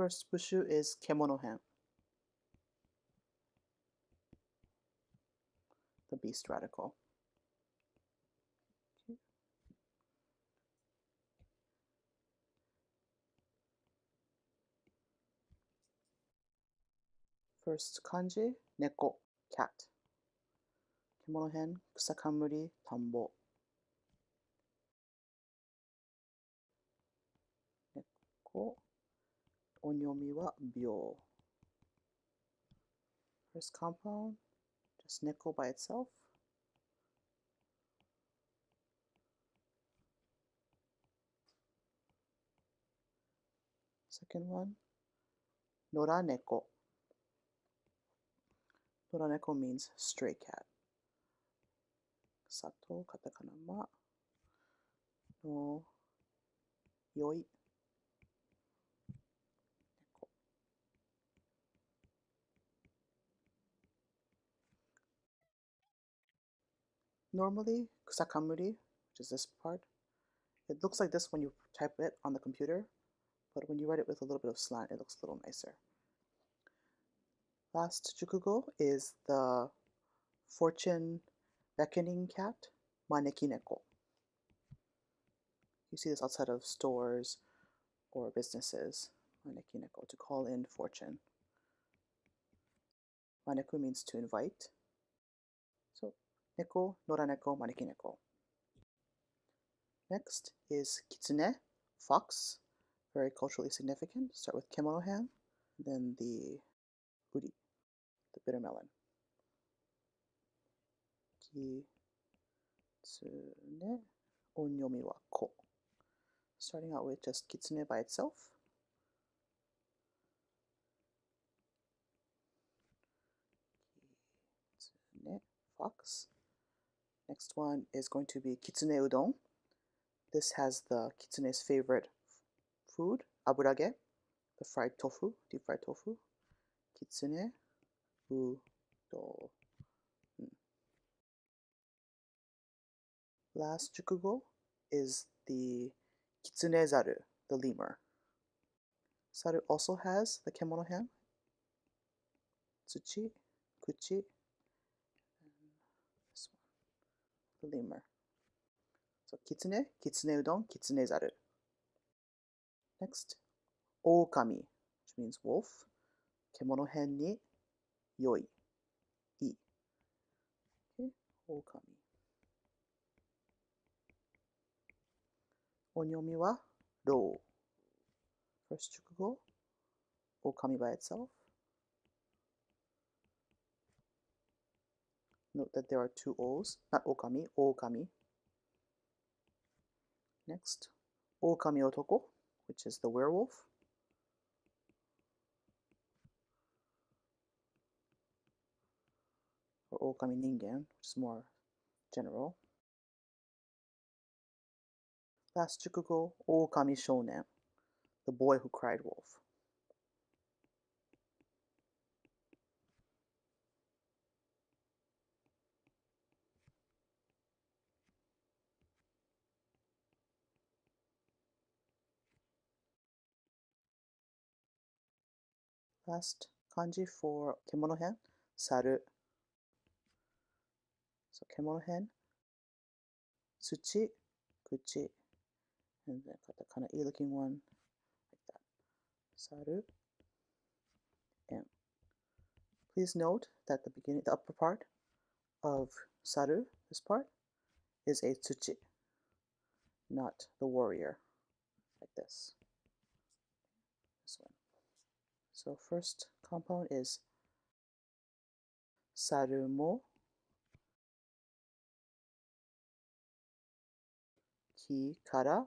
First bushu isけものへん, the beast radical. First kanji, neko, cat. けものへん、草冠、田んぼ。猫、音読みは病。First compound, just neko by itself. Second one, noraneko. Noraneko means stray cat. Sato, katakana ma, no, yoi. Neko. Normally, kusakamuri, which is this part, it looks like this when you type it on the computer, but when you write it with a little bit of slant, it looks a little nicer. Last jukugo is the fortune beckoning cat, maneki neko. You see this outside of stores or businesses, maneki neko, to call in fortune. Maneku means to invite. So, neko, noraneko, maneki neko. Next is kitsune, fox, very culturally significant. Start with kemono hen, then the uri, the bitter melon. Kitsune, onyomi wa ko. Starting out with just kitsune by itself. Kitsune, fox. Next one is going to be kitsune udon. This has the kitsune's favorite food, aburage, the fried tofu, deep fried tofu. Kitsune udon. Last jukugo is the kitsune zaru, the lemur. Saru also has the kemono hen, tsuchi, kuchi, and this one, the lemur. So kitsune, kitsune udon, kitsune zaru. Next, ookami, which means wolf. Kemono hen ni yoi, ii. Okay, ookami. Onyomi wa rou. First jukugo, ookami by itself. Note that there are two O's, not okami, ookami. Next, ookami otoko, which is the werewolf. Or ookami ningen, which is more general. Last jukugo, ookami shounen, the boy who cried wolf. Last kanji for kemono hen, saru. So kemono hen, tsuchi, kuchi, and then katakana e looking one like that. Saru, and please note that the upper part of saru, this part, is a tsuchi, not the warrior, like this. This one. So first compound is saru mo ki kara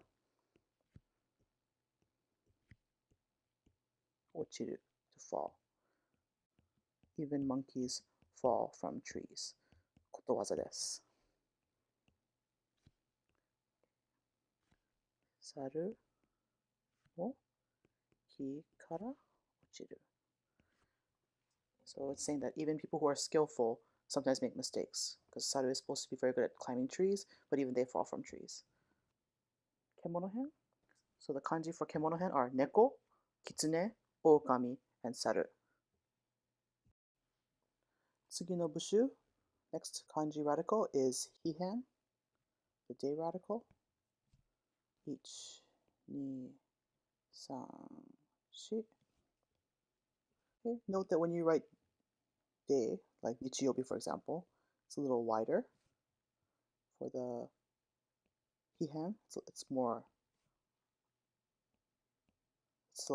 ochiru, to fall. Even monkeys fall from trees. Kotowaza desu. Saru mo ki kara ochiru. So it's saying that even people who are skillful sometimes make mistakes, because saru is supposed to be very good at climbing trees, but even they fall from trees. Kemono hen. So the kanji for kemono hen are neko, kitsune, Okami, and Saru. 次の部首 next kanji radical is hihen, the day radical. 1, 2, 3, 4. Okay. Note that when you write day, like nichiyobi for example, it's a little wider. For the hihen, it's a little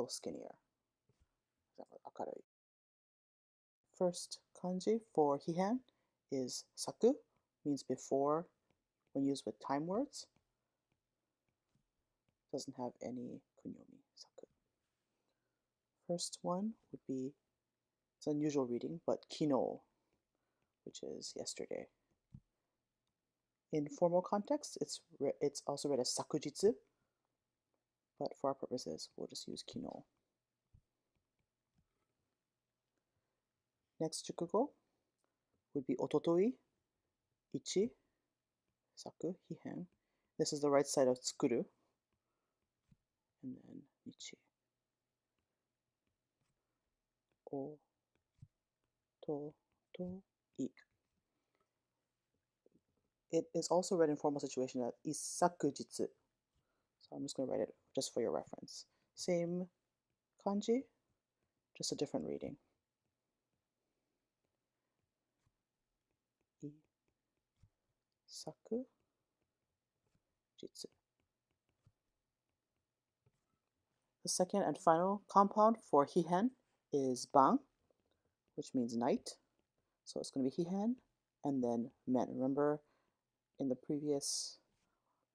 skinnier. Akarui. First kanji for hihen is saku, means before when used with time words. Doesn't have any kunyomi, saku. First one would be, it's an unusual reading, but kino, which is yesterday. In formal context, it's also read as sakujitsu, but for our purposes, we'll just use kino. Next jukugo would be ototoi, ichi, saku, hihen. This is the right side of tsukuru, and then nichi. O, to, i. It is also read in formal situation as isakujitsu. So I'm just going to write it just for your reference. Same kanji, just a different reading. Isakujitsu. The second and final compound for hihen is ban, which means night. So it's going to be hihen and then men. Remember in the previous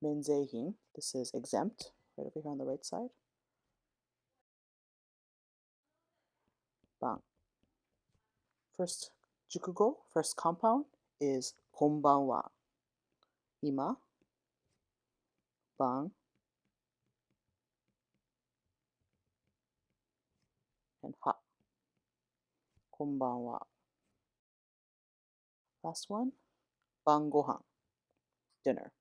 menzeihin, this is exempt, right over here on the right side. Ban. First jukugo, first compound is konbanwa. Ima, ban, and ha. Konbanwa. Last one, ban gohan, dinner.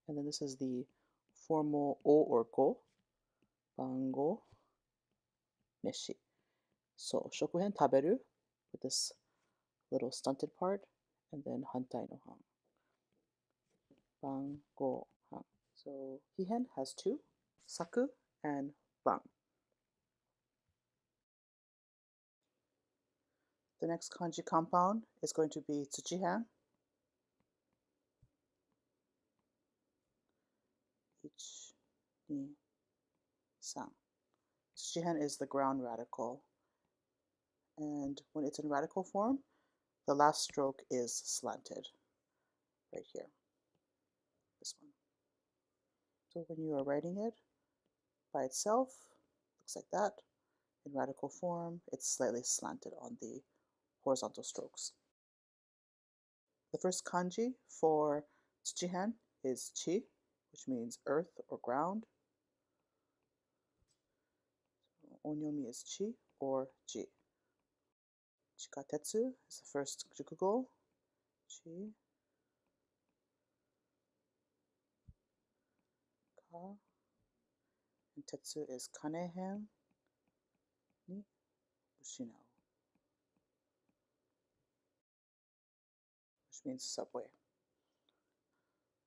And then this is the formal o or go, bango meshi. So shokuhen taberu with this little stunted part, and then hantai no han. Bango han. So hihen has two, saku and ban. The next kanji compound is going to be tsuchihen. 1, 2, 3. Tsuchihen is the ground radical. And when it's in radical form, the last stroke is slanted. Right here. This one. So when you are writing it by itself, looks like that. In radical form, it's slightly slanted on the horizontal strokes. The first kanji for tsuchihen is chi, which means earth or ground. Onyomi is chi or ji. Chikatetsu is the first jukugo. Chi, ka, and tetsu is kanehen ni ushinau, which means subway.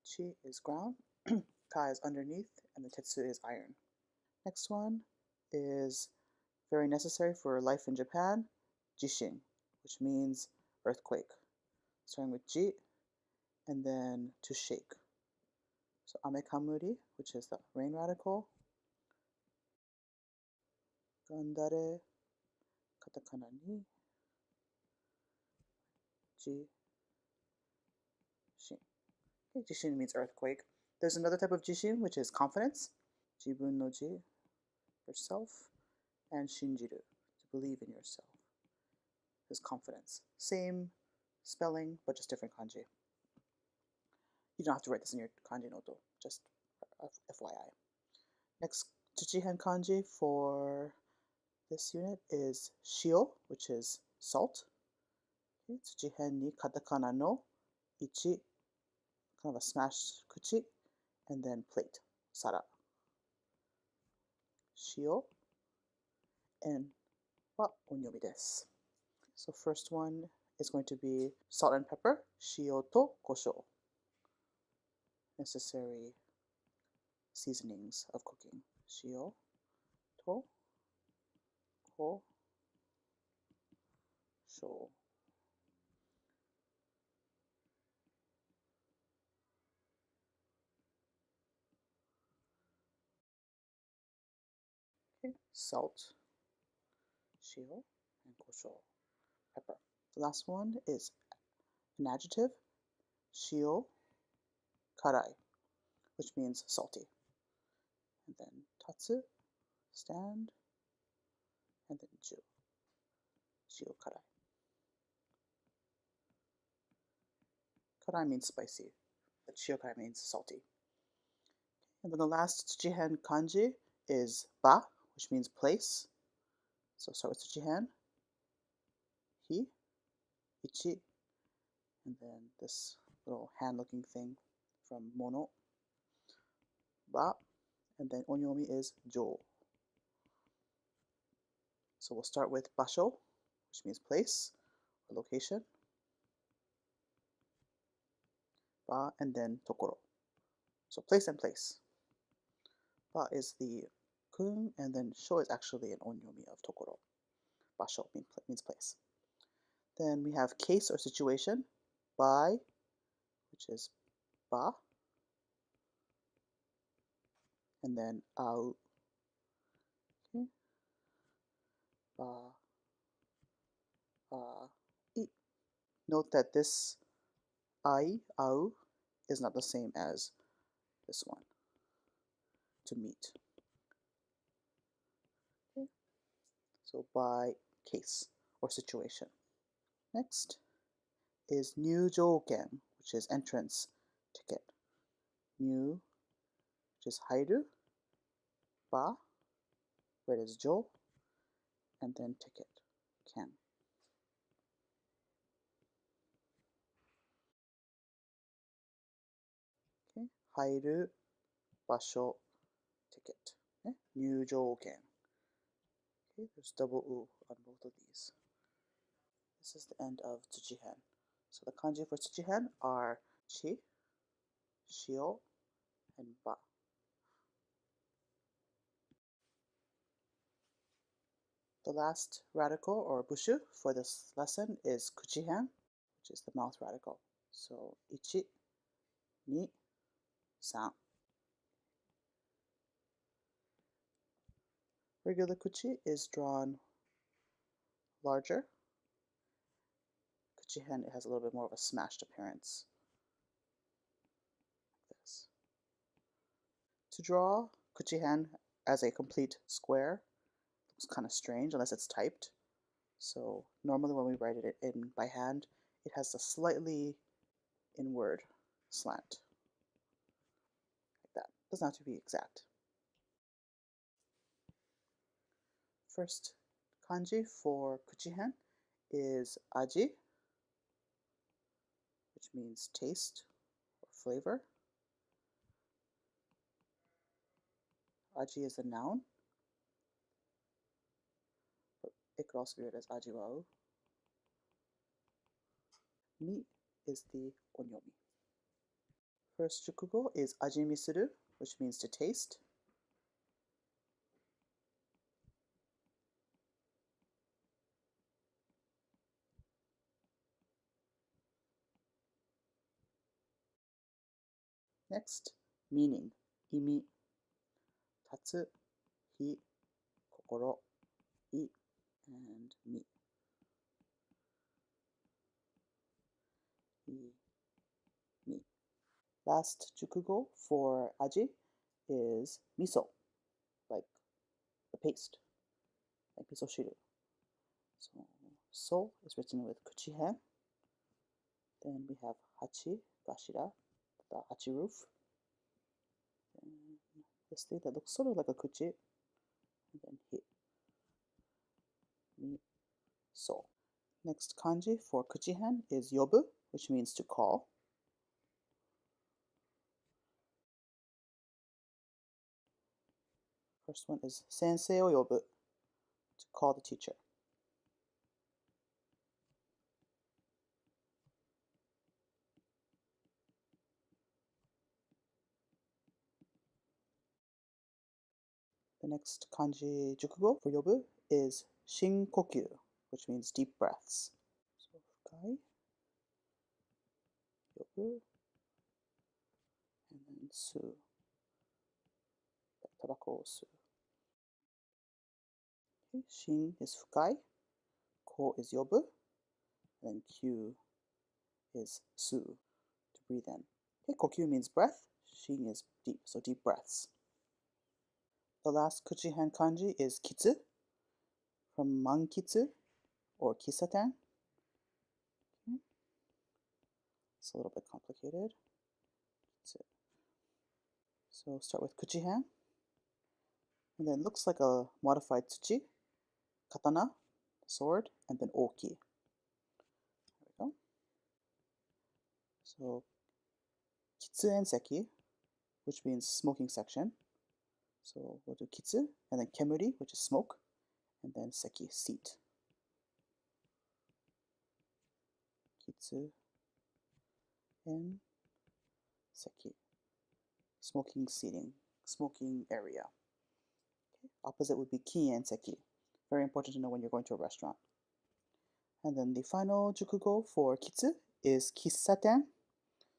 Chi is ground, ka is underneath, and the tetsu is iron. Next one is very necessary for life in Japan, jishin, which means earthquake. Starting with ji, and then to shake. So ame kamuri, which is the rain radical. Gandare, katakana ni, jishin. Okay, jishin means earthquake. There's another type of jishin, which is confidence. Jibun no ji, yourself, and shinjiru, to believe in yourself. Is confidence. Same spelling, but just different kanji. You don't have to write this in your kanji noto, just FYI. Next tsuchihen kanji for this unit is shio, which is salt. Okay, tsuchihen ni katakana no ichi, kind of a smashed kuchi, and then plate, sara. Shio, en wa onyomi desu. So first one is going to be salt and pepper, shio to koshou. Necessary seasonings of cooking. Shio to koshou. Okay, salt, shio, and koshou, pepper. The last one is an adjective, shio karai, which means salty. And then tatsu, stand, and then ju, shio karai. Karai means spicy, but shio karai means salty. And then the last tsuchihen kanji is ba, which means place. So start with tsuchihen, hi, ichi, and then this little hand-looking thing from mono, ba, and then onyomi is jo. So we'll start with basho, which means place or location, ba, and then tokoro. So place and place. Ba is the kun, and then sho is actually an onyomi of tokoro. Basho means place. Then we have case or situation, by, which is ba, and then au, okay, ba, i. Note that this au, is not the same as this one, to meet. Okay. So by case or situation. Next is nyujouken, which is entrance ticket. Nyu, which is hairu, ba, where it is jo, and then ticket, ken. Okay, hairu, basho, ticket. Okay, nyujouken. Okay, there's double u on both of these. This is the end of tsuchihen. So the kanji for tsuchihen are chi, shio, and ba. The last radical or bushu for this lesson is kuchihen, which is the mouth radical. So ichi, ni, san. Regular kuchi is drawn larger. Kuchihen, it has a little bit more of a smashed appearance. Like this. To draw kuchihen as a complete square looks kind of strange unless it's typed. So normally when we write it in by hand, it has a slightly inward slant. Like that. Doesn't have to be exact. First kanji for kuchihen is aji, which means taste or flavor. Aji is a noun, but it could also be read as ajiwau. Mi is the onyomi. First jukugo is ajimi suru, which means to taste. Next, meaning, imi, tatsu, hi, kokoro, i, and mi. I, mi. Last jukugo for aji is miso, like the paste, like miso shiru. So is written with kuchihen. Then we have hachi, gashira, the hachi roof. And this thing that looks sort of like a kuchi, and then hi, mi, so. Next kanji for kuchihen is yobu, which means to call. First one is 先生を呼ぶ to call the teacher. The next kanji 熟語 for 呼ぶ is 深呼吸 which means deep breaths. So 深い呼ぶ and then 吸うタバコを吸う Okay, 深 is 深い ko is 呼ぶ and then 吸 is 吸う to breathe in. Okay, 呼吸 means breath, 深 is deep, so deep breaths. The last kuchihen kanji is kitsu from mankitsu or kisaten. Okay. It's a little bit complicated. So start with kuchihen. And then it looks like a modified tsuchi, katana, sword, and then oki. There we go. So kitsuen seki, which means smoking section. So we'll do kitsu, and then kemuri, which is smoke, and then seki, seat. Kitsu and seki, smoking seating, smoking area. Okay. Opposite would be kien seki. Very important to know when you're going to a restaurant. And then the final jukugo for kitsu is kissaten.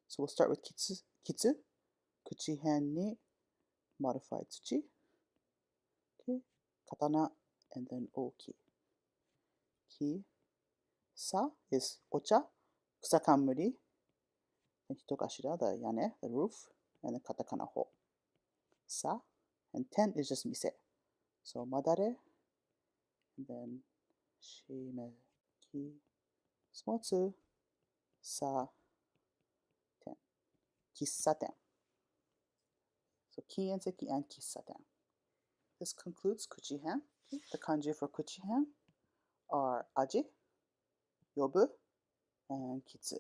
So we'll start with kitsu, kuchihen ni modified tsuchi, okay, katana, and then oki. Ki, sa is ocha, kusakanmuri, and hitogashira, the yane, the roof, and then katakana ho. Sa, and ten is just mise. So madare, and then shime, ki, small tsu, sa, ten. Kissaten. So kienseki and kissaten. This concludes kuchihen. The kanji for kuchihen are aji, yobu, and kitsu.